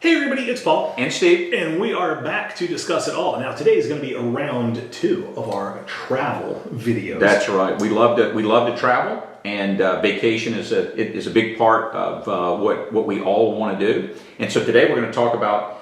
Hey everybody, it's Paul. And Steve. And we are back to discuss it all. Now today is going to be round 2 of our travel videos. That's right. We love to travel, and vacation is a big part of what we all want to do. And so today we're going to talk about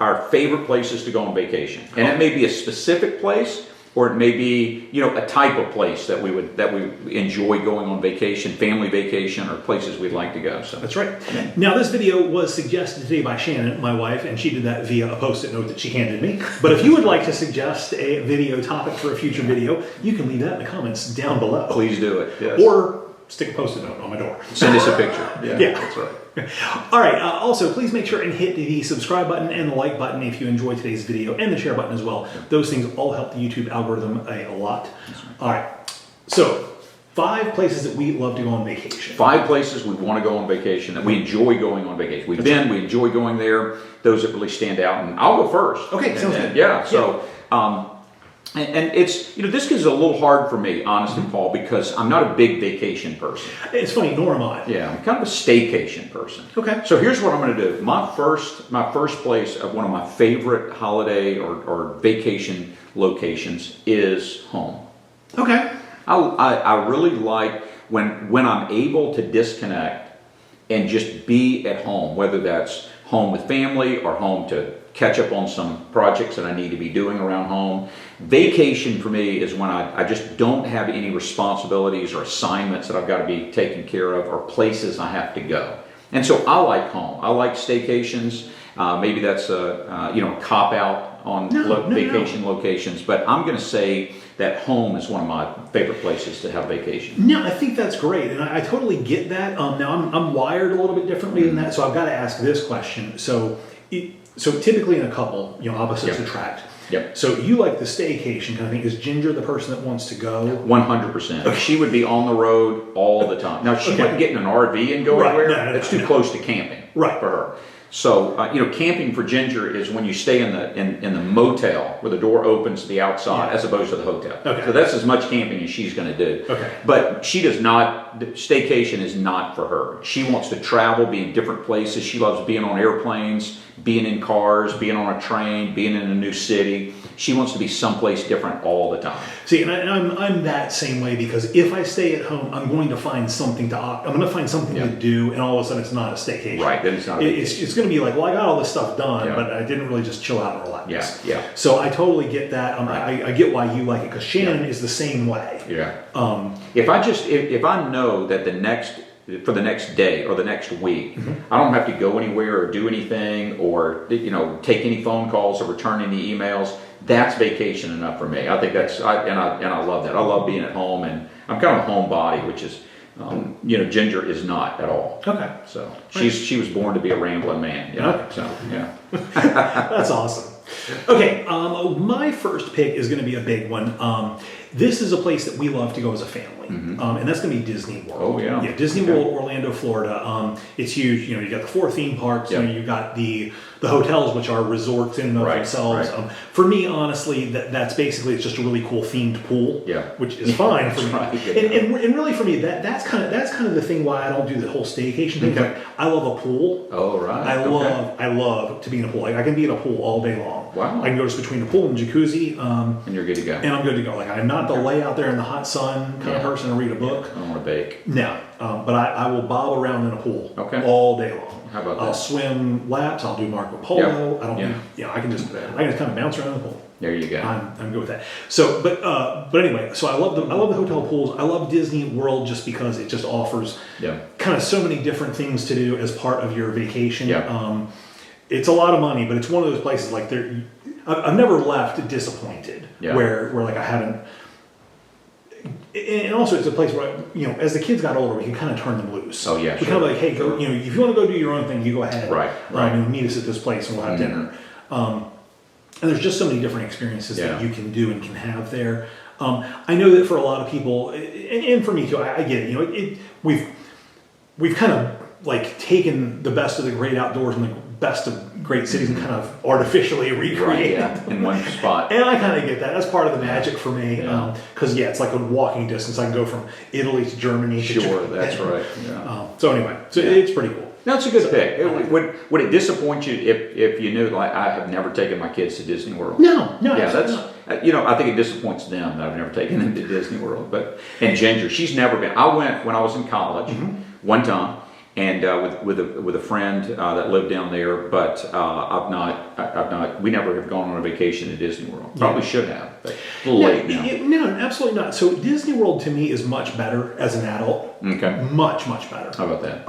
our favorite places to go on vacation. And it may be a specific place, or it may be, a type of place that we enjoy going on vacation, family vacation, or places we'd like to go. So that's right. Now this video was suggested today by Shannon, my wife, and she did that via a post-it note that she handed me. But if you would like to suggest a video topic for a future video, you can leave that in the comments down below. Please do it. Yes. Or stick a post-it note on my door. Send us a picture. Yeah, that's right. All right, also please make sure and hit the subscribe button and the like button if you enjoyed today's video, and the share button as well. Those things all help the YouTube algorithm a lot. All right, so 5 places that we love to go on vacation. 5 places we want to go on vacation, that we enjoy going on vacation. We enjoy going there, those that really stand out. And I'll go first. Okay, sounds good. Yeah, so... And it's, this is a little hard for me, honestly, Paul, because I'm not a big vacation person. It's funny, nor am I. Yeah, I'm kind of a staycation person. Okay. So here's what I'm going to do. My first place of one of my favorite holiday or vacation locations is home. Okay. I really like when I'm able to disconnect and just be at home, whether that's home with family or home to catch up on some projects that I need to be doing around home. Vacation for me is when I just don't have any responsibilities or assignments that I've got to be taken care of, or places I have to go. And so I like home. I like staycations. Maybe that's a cop-out on vacation locations, but I'm going to say that home is one of my favorite places to have vacation. No, I think that's great, and I totally get that. Now I'm wired a little bit differently than that, so I've got to ask this question. So typically in a couple, opposites attract. Yep. So you like the staycation kind of thing. Is Ginger the person that wants to go? 100%. Okay. She would be on the road all the time. Now, she wouldn't get in an RV and go anywhere. No, it's too close to camping for her. So, camping for Ginger is when you stay in the motel where the door opens to the outside, as opposed to the hotel. Okay. So that's as much camping as she's going to do. Okay. But she does not. Staycation is not for her. She wants to travel, be in different places. She loves being on airplanes, being in cars, being on a train, being in a new city. She wants to be someplace different all the time. See, and I'm that same way, because if I stay at home, I'm going to find something to do, and all of a sudden it's not a staycation. Right, then it's not a vacation. It's going to be like, well, I got all this stuff done, but I didn't really just chill out and relax. Yeah. So I totally get that. I get why you like it, because Shannon is the same way. Yeah. If I know that for the next day or the next week, I don't have to go anywhere or do anything, or take any phone calls or return any emails, that's vacation enough for me. I think that's I love that. I love being at home, and I'm kind of a homebody, which is Ginger is not at all. Okay. So she was born to be a rambling man. Okay. So yeah. That's awesome. Okay, my first pick is going to be a big one. This is a place that we love to go as a family, and that's going to be Disney World. Oh, yeah. Yeah, Disney World, Orlando, Florida. It's huge. You got the 4 theme parks. Yep. You got the hotels, which are resorts in and of themselves. Right. For me, honestly, that's basically, it's just a really cool themed pool, which is fine for me. And really for me, that's kind of the thing why I don't do the whole staycation thing. Like, I love a pool. Oh, right. I love to be in a pool. Like, I can be in a pool all day long. Wow. I can go just between the pool and jacuzzi. And you're good to go. And I'm good to go. Like, I'm not the lay out there in the hot sun kind of person to read a book. I don't want to bake. No. But I will bob around in a pool all day long. How about that? I'll swim laps. I'll do Marco Polo. I can just kind of bounce around the pool. There you go. I'm good with that. So, but anyway, so I love the hotel pools. I love Disney World just because it just offers kind of so many different things to do as part of your vacation. It's a lot of money, but it's one of those places like I've never left disappointed where like I haven't. And also, it's a place where, as the kids got older, we can kind of turn them loose. Oh, yeah, we kind of like, hey, go, if you want to go do your own thing, you go ahead. Right. Meet us at this place and we'll have dinner. And there's just so many different experiences that you can do and can have there. I know that for a lot of people, and for me too, I get it. We've kind of like taken the best of the great outdoors and the best of great cities and kind of artificially recreate in one spot. And I kind of get that. That's part of the magic for me. Because it's like a walking distance. I can go from Italy to Germany. Sure, that's right. So anyway, it's pretty cool. That's a good pick. Would it disappoint you if you knew, like, I have never taken my kids to Disney World? No, Yeah, absolutely that's, I think it disappoints them that I've never taken them to Disney World. And Ginger, she's never been. I went when I was in college one time, and with a friend that lived down there, but I've not. We never have gone on a vacation to Disney World. Probably should have, but a little late now. No, absolutely not. So Disney World to me is much better as an adult. Okay. Much better. How about that?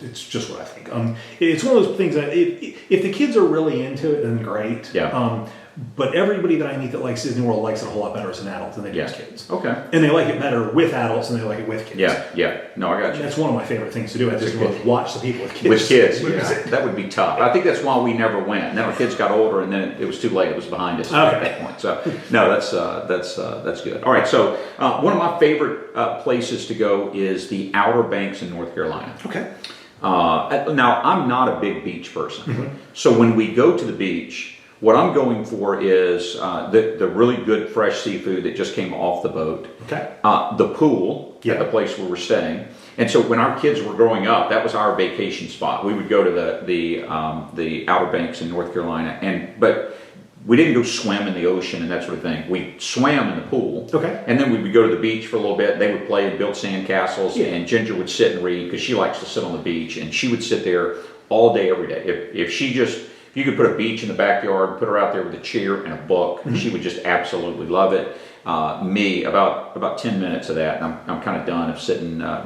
It's just what I think. It's one of those things that if the kids are really into it, then great. Yeah. But everybody that I meet that likes Disney World likes it a whole lot better as an adult than they do as kids. Okay. And they like it better with adults than they like it with kids. Yeah. No, I got you. That's one of my favorite things to do at Disney World, is watch the people with kids. With kids, that would be tough. I think that's why we never went. And then our kids got older, and then it was too late. It was behind us at that point. So no, that's good. All right. So one of my favorite places to go is the Outer Banks in North Carolina. Okay. Now I'm not a big beach person, so when we go to the beach, what I'm going for is the really good fresh seafood that just came off the boat. Okay. The pool at the place where we're staying. And so when our kids were growing up, that was our vacation spot. We would go to the Outer Banks in North Carolina, but we didn't go swim in the ocean and that sort of thing. We swam in the pool. Okay. And then we would go to the beach for a little bit. They would play and build sand castles, and Ginger would sit and read because she likes to sit on the beach, and she would sit there all day, every day. If you could put a beach in the backyard, put her out there with a chair and a book, she would just absolutely love it. Me, about 10 minutes of that, and I'm kind of done of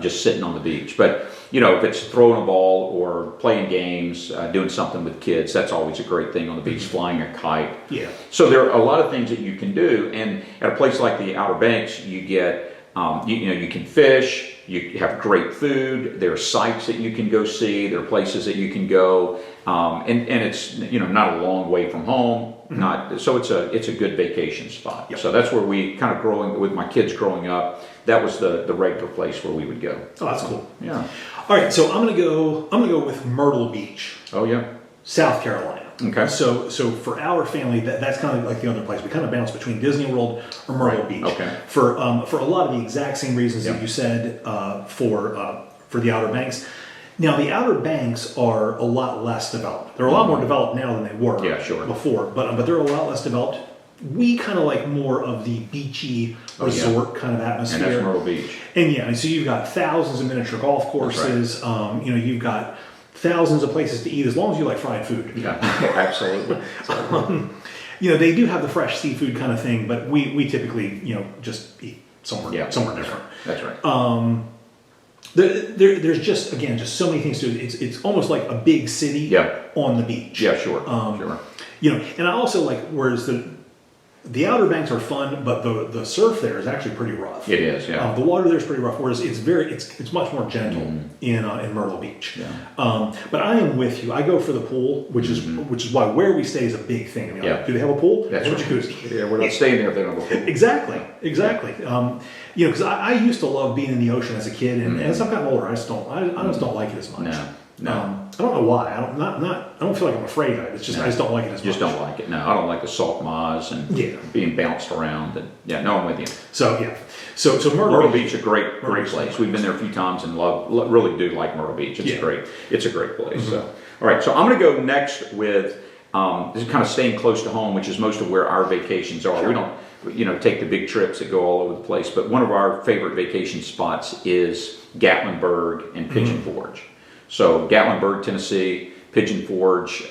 just sitting on the beach. But if it's throwing a ball or playing games, doing something with kids, that's always a great thing on the beach. Flying a kite. Yeah. So there are a lot of things that you can do, and at a place like the Outer Banks, you get you can fish. You have great food. There are sites that you can go see. There are places that you can go, and it's not a long way from home. So it's a good vacation spot. Yep. So that's where we kind of with my kids growing up. That was the regular place where we would go. Oh, that's cool. Yeah. All right, so I'm gonna go with Myrtle Beach. Oh yeah. South Carolina. Okay. So for our family, that's kind of like the other place. We kind of bounce between Disney World or Myrtle Beach. Okay. For a lot of the exact same reasons that you said for the Outer Banks. Now the Outer Banks are a lot less developed. They're a lot more developed now than they were before, but they're a lot less developed. We kind of like more of the beachy resort kind of atmosphere. And that's Myrtle Beach. And so you've got thousands of miniature golf courses. Right. You've got thousands of places to eat as long as you like fried food. Yeah, absolutely. They do have the fresh seafood kind of thing, but we typically just eat somewhere different. That's right. There's just so many things to do. It's almost like a big city on the beach. Yeah, sure. Sure. And I also like, whereas the Outer Banks are fun, but the surf there is actually pretty rough. It is, yeah. The water there is pretty rough, whereas it's much more gentle in Myrtle Beach. Yeah. But I am with you. I go for the pool, which is why where we stay is a big thing. Do they have a pool? That's right. Jacuzzi. Yeah, we're not staying there if they don't have a pool. Exactly. Because I used to love being in the ocean as a kid, and as I've gotten older, I just don't like it as much. No. I don't know why. I don't feel like I'm afraid of it. It's just I just don't like it as much. Just don't like it. No, I don't like the salt maws and being bounced around. And I'm with you. So Myrtle Beach is a great place. We've been there a few times and really do like Myrtle Beach. It's great. It's a great place. Mm-hmm. So all right. So I'm going to go next with this is kind of staying close to home, which is most of where our vacations are. Sure. We don't take the big trips that go all over the place, but one of our favorite vacation spots is Gatlinburg and Pigeon Forge. So Gatlinburg, Tennessee, Pigeon Forge.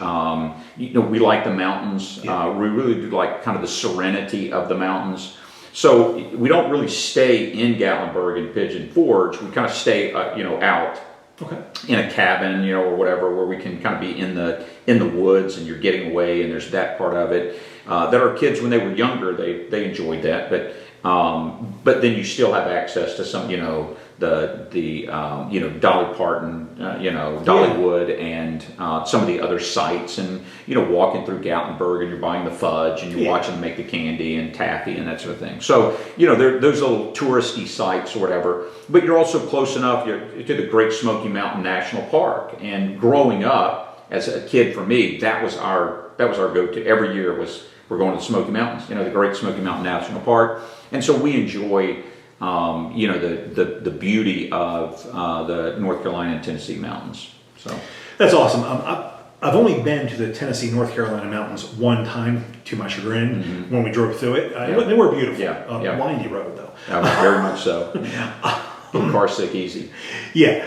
We like the mountains. We really do like kind of the serenity of the mountains. So we don't really stay in Gatlinburg and Pigeon Forge. We kind of stay, out in a cabin, or whatever, where we can kind of be in the woods and you're getting away. And there's that part of it that our kids, when they were younger, they enjoyed that. But then you still have access to some, Dolly Parton, Dollywood, and some of the other sites, and walking through Gatlinburg, and you're buying the fudge, and you're watching them make the candy and taffy and that sort of thing. So there's little touristy sites or whatever, but you're also close enough to the Great Smoky Mountain National Park. And growing up as a kid, for me, that was our go-to. Every year we're going to the Smoky Mountains, the Great Smoky Mountain National Park, and so we enjoy. The beauty of the North Carolina and Tennessee mountains. So that's awesome. I've only been to the Tennessee, North Carolina mountains one time, to my chagrin, when we drove through it. They were beautiful. Windy road, though. very much so. Get car sick easy. Yeah.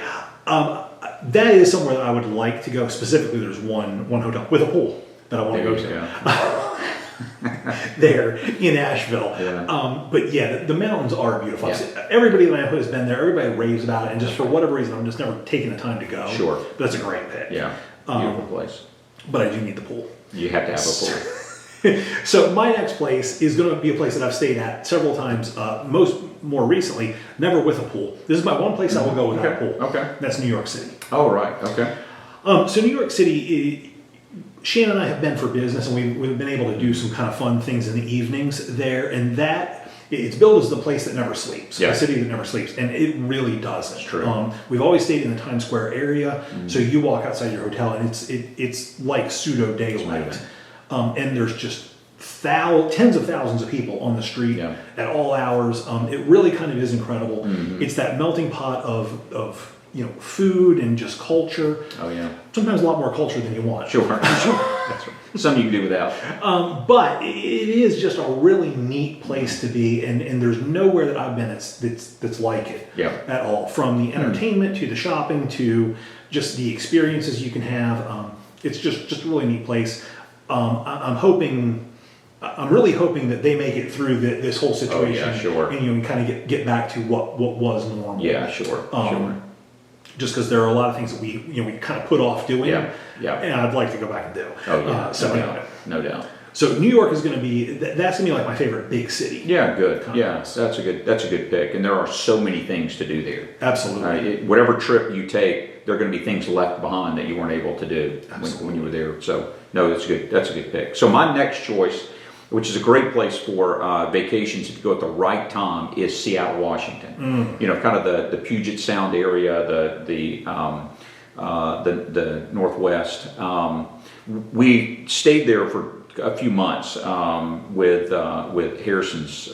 That is somewhere that I would like to go. Specifically, there's one hotel with a pool that I want to go to. There in Asheville. But yeah, the mountains are beautiful. Everybody that I know has been there. Everybody raves about it. And just for whatever reason, I'm just never taking the time to go. Sure. But that's a great pick. Yeah. Beautiful place. But I do need the pool. You have to have a pool. So my next place is going to be a place that I've stayed at several times, more recently, never with a pool. This is my one place I will go without a pool. Okay. That's New York City. Oh, right. Okay. So New York City, Shannon and I have been for business, and we've been able to do some kind of fun things in the evenings there, and it's billed as the place that never sleeps, the city that never sleeps, and it really doesn't. It's true. We've always stayed in the Times Square area, so you walk outside your hotel, and it's like pseudo daylight, and there's just tens of thousands of people on the street at all hours. It really kind of is incredible. It's that melting pot of food and just culture. Oh yeah. Sometimes a lot more culture than you want. Sure. That's right. Something you can do without. But it is just a really neat place to be, and there's nowhere that I've been that's like it at all. From the entertainment to the shopping to just the experiences you can have. It's just a really neat place. I'm really hoping that they make it through this whole situation. And you can kind of get back to what was normal. Yeah, sure. Just because there are a lot of things that we kind of put off doing, and I'd like to go back and do. Oh yeah, no doubt. So New York is going to be that's going to be like my favorite big city. Yeah, good. Yeah, that's a good pick. And there are so many things to do there. Absolutely. Whatever trip you take, there are going to be things left behind that you weren't able to do when you were there. So no, that's good. That's a good pick. So my next choice, which is a great place for vacations if you go at the right time, is Seattle, Washington. Kind of the Puget Sound area, the Northwest. We stayed there for a few months with Harrison's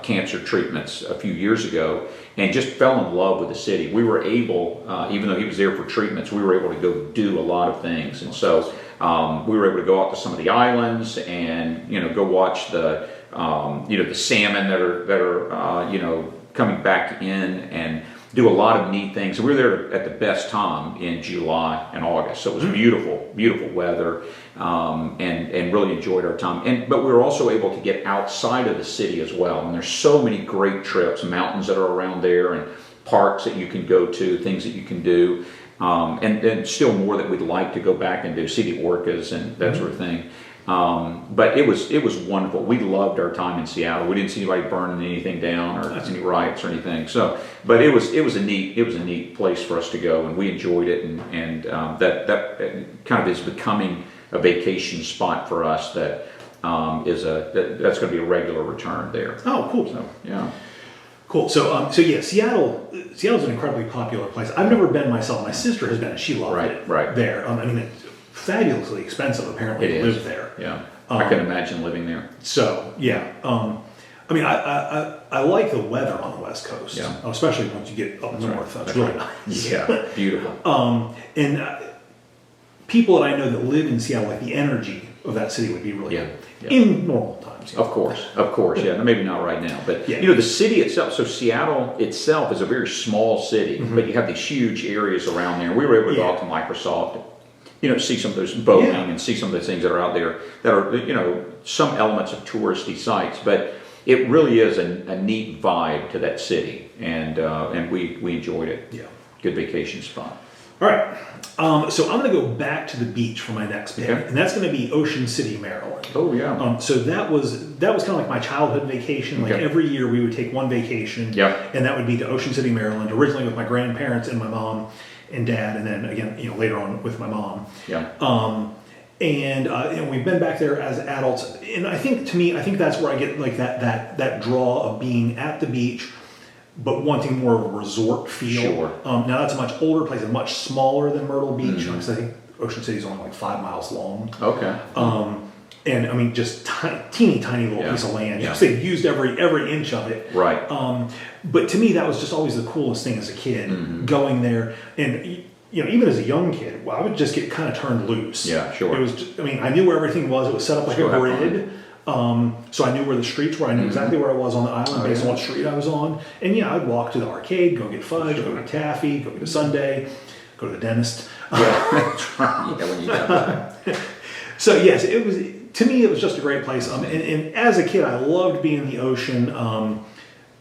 cancer treatments a few years ago, and just fell in love with the city. We were able, even though he was there for treatments, we were able to go do a lot of things, and so. We were able to go out to some of the islands and go watch the the salmon that are coming back in and do a lot of neat things. So we were there at the best time in July and August. So it was beautiful weather, and really enjoyed our time. But we were also able to get outside of the city as well. And there's so many great trips, mountains that are around there, and parks that you can go to, things that you can do. And still more that we'd like to go back and do, see the orcas and that sort of thing. But it was wonderful. We loved our time in Seattle. We didn't see anybody burning anything down or any riots or anything. So, but it was a neat place for us to go, and we enjoyed it. And that kind of is becoming a vacation spot for us. That's going to be a regular return there. Oh, cool. So yeah. Cool. So yeah, Seattle's an incredibly popular place. I've never been myself. My sister has been, and she loved it there. I mean, it's fabulously expensive apparently to live there. Yeah, I can imagine living there. So yeah, I mean, I like the weather on the West Coast, especially once you get up north. That's really nice. Yeah, beautiful. And people that I know that live in Seattle, like the energy of that city would be really good in normal times. Of course, yeah. Maybe not right now, but the city itself. So Seattle itself is a very small city, but you have these huge areas around there. We were able to go out to Microsoft, see some of those Boeing and see some of the things that are out there that are, some elements of touristy sites, but it really is a neat vibe to that city, and we enjoyed it. Yeah, good vacation spot. All right, so I'm going to go back to the beach for my next pick, and that's going to be Ocean City, Maryland. Oh yeah. So that was kind of like my childhood vacation. Like every year we would take one vacation, and that would be to Ocean City, Maryland. Originally with my grandparents and my mom and dad, and then again, later on with my mom. Yeah. And we've been back there as adults, and I think that's where I get like that draw of being at the beach, but wanting more of a resort feel. Sure. Now that's a much older place and much smaller than Myrtle Beach. Because I think Ocean City is only like 5 miles long. Okay. And I mean, just teeny tiny little piece of land. Because they've used every inch of it. Right. But to me, that was just always the coolest thing as a kid, going there. And even as a young kid, well, I would just get kind of turned loose. Yeah, sure. It was, I knew where everything was. It was set up like a grid. So I knew where the streets were. I knew exactly where I was on the island based on what street I was on. And yeah, I'd walk to the arcade, go get fudge, go get taffy, go get a sundae, go to the dentist. Yeah, that's right. Yeah, when you got that. So yes, it was, to me, it was just a great place. And as a kid, I loved being in the ocean.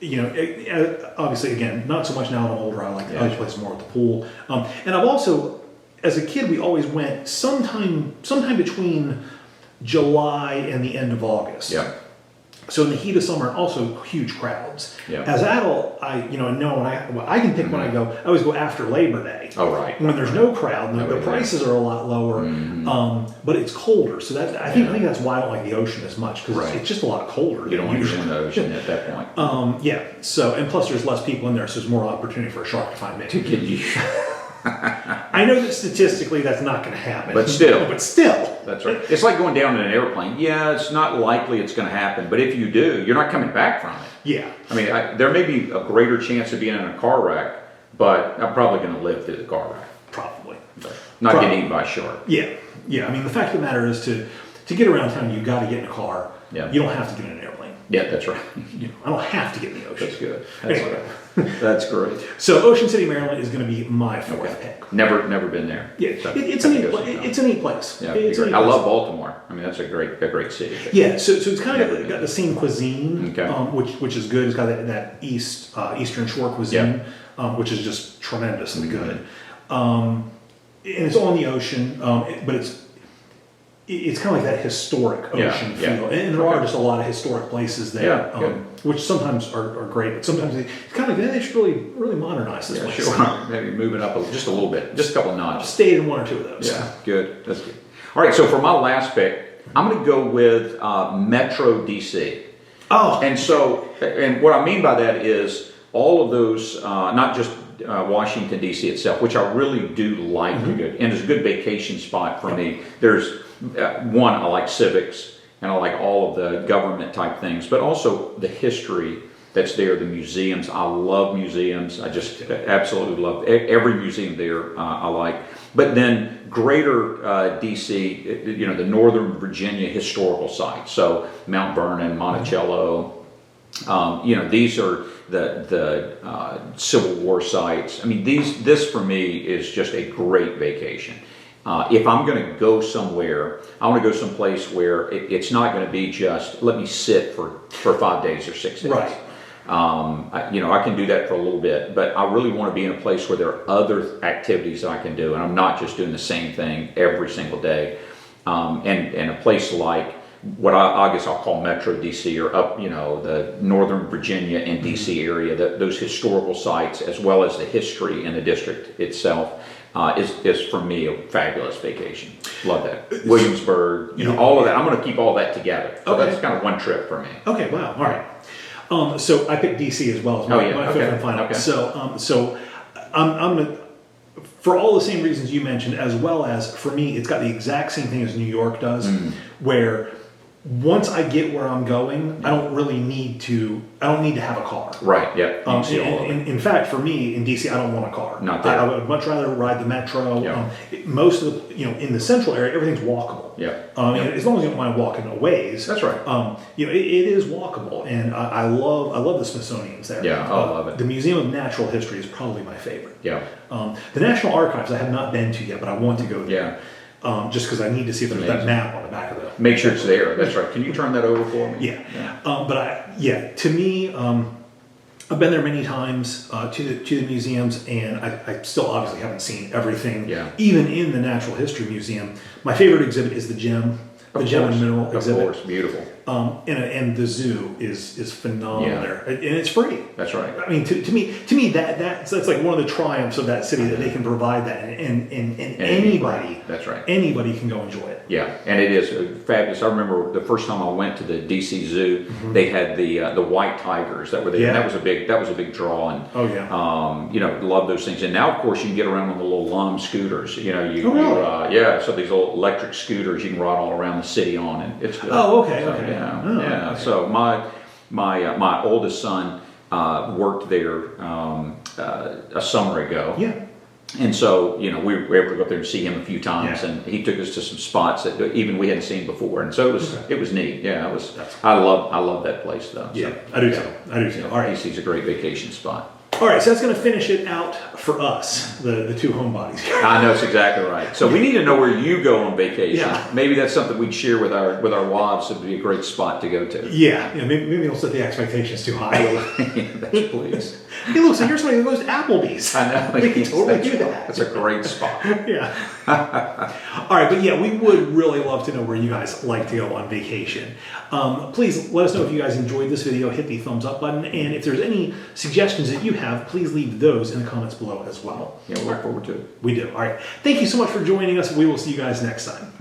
Obviously, again, not so much now that I'm older. I like other places more at the pool. And I've also, as a kid, we always went sometime between July and the end of August. Yeah. So in the heat of summer, also huge crowds. Yeah. As an adult, I can pick when I go. I always go after Labor Day. Oh, right. When there's no crowd, the prices are a lot lower, but it's colder. So that I think that's why I don't like the ocean as much, because it's just a lot colder. You don't want to be in the ocean at that point. Yeah. So, and plus there's less people in there, so there's more opportunity for a shark to find me. To get you. I know that statistically that's not going to happen. But still. That's right. It's like going down in an airplane. Yeah, it's not likely it's going to happen, but if you do, you're not coming back from it. Yeah. I mean, there may be a greater chance of being in a car wreck, but I'm probably going to live through the car wreck. Probably. But not getting eaten by a shark. Yeah. Yeah. I mean, the fact of the matter is to get around town, you got to get in a car. Yeah. You don't have to get in an airplane. Yeah, that's right. I don't have to get in the ocean. That's good. That's great. So Ocean City, Maryland is going to be my fourth pick. Never been there. Yeah, So it's a neat place. Yeah, I love Baltimore. I mean, that's a great city. Yeah, so it's kind of got the same cuisine, Okay. which is good. It's got that Eastern Shore cuisine, which is just tremendously good. And it's on the ocean, but it's kind of like that historic ocean feel. And there are just a lot of historic places there, which sometimes are great, but sometimes it's kind of like, they should really modernize this place. Sure. Maybe move it up just a little bit, just a couple of notches. Stayed in one or two of those. Yeah, good. That's good. All right, so for my last pick, I'm going to go with Metro DC. Oh. And what I mean by that is all of those, not just Washington DC itself, which I really do like to go, and it's a good vacation spot for me. There's one, I like civics, and I like all of the government type things, but also the history that's there, the museums. I love museums. I just absolutely love every museum there. I like. But then greater DC, the Northern Virginia historical sites. So Mount Vernon, Monticello. These are the Civil War sites. I mean, this for me is just a great vacation. If I'm going to go somewhere, I want to go someplace where it's not going to be just let me sit for 5 days or 6 days. Right. I can do that for a little bit, but I really want to be in a place where there are other activities I can do, and I'm not just doing the same thing every single day. And a place like what I guess I'll call Metro DC, or up, the Northern Virginia and DC area, those historical sites, as well as the history in the district itself. Is for me a fabulous vacation. Love that. Williamsburg, all of that. I'm going to keep all that together. So that's kind of one trip for me. Okay, wow, all right. So I picked DC as well as my fifth and final. Okay. So I'm going to, for all the same reasons you mentioned, as well as for me, it's got the exact same thing as New York does, where once I get where I'm going, I don't need to have a car. Right, yeah. In fact, for me, in DC, I don't want a car. Not there. I would much rather ride the metro. Yeah. Most of the, in the central area, everything's walkable. Yeah. As long as you don't mind walking a ways. That's right. It is walkable, and I love the Smithsonian's there. Yeah, I love it. The Museum of Natural History is probably my favorite. Yeah. The National Archives I have not been to yet, but I want to go there. Yeah. Just because I need to see if there's that map on the back of the. Make sure it's there. That's right. Can you turn that over for me? Yeah. To me, I've been there many times to the museums, and I still obviously haven't seen everything. Yeah. Even in the Natural History Museum, my favorite exhibit is the gem and mineral exhibit. Of course, beautiful. And the zoo is phenomenal there, and it's free. That's right. I mean, to me that's like one of the triumphs of that city, that they can provide that, and anybody. That's right. Anybody can go enjoy it. Yeah, and it is fabulous. I remember the first time I went to the DC Zoo, they had the white tigers that were there. Yeah. And that was a big draw, and love those things. And now, of course, you can get around on the little Lum scooters. So these little electric scooters you can ride all around the city on, and it's good. Oh, okay, So, okay. Yeah. Okay. So my oldest son worked there a summer ago. Yeah. And so, we were able to go up there and see him a few times, Yeah. and he took us to some spots that even we hadn't seen before, and so it was neat. Yeah, I love that place though. Yeah, So, I do too. I do too. All right. he's a great vacation spot. All right, so that's going to finish it out for us, the two homebodies. I know, it's exactly right. So we need to know where you go on vacation. Yeah. Maybe that's something we'd share with our wives. It would be a great spot to go to. Yeah, maybe don't set the expectations too high. Please. Hey, look, so here's somebody who goes to Applebee's. I know. We can totally do that. That's a great spot. Yeah. All right, but yeah, we would really love to know where you guys like to go on vacation. Please let us know if you guys enjoyed this video. Hit the thumbs up button, and if there's any suggestions that you have, please leave those in the comments below as well. Yeah, we look forward to it. We do. All right. Thank you so much for joining us. We will see you guys next time.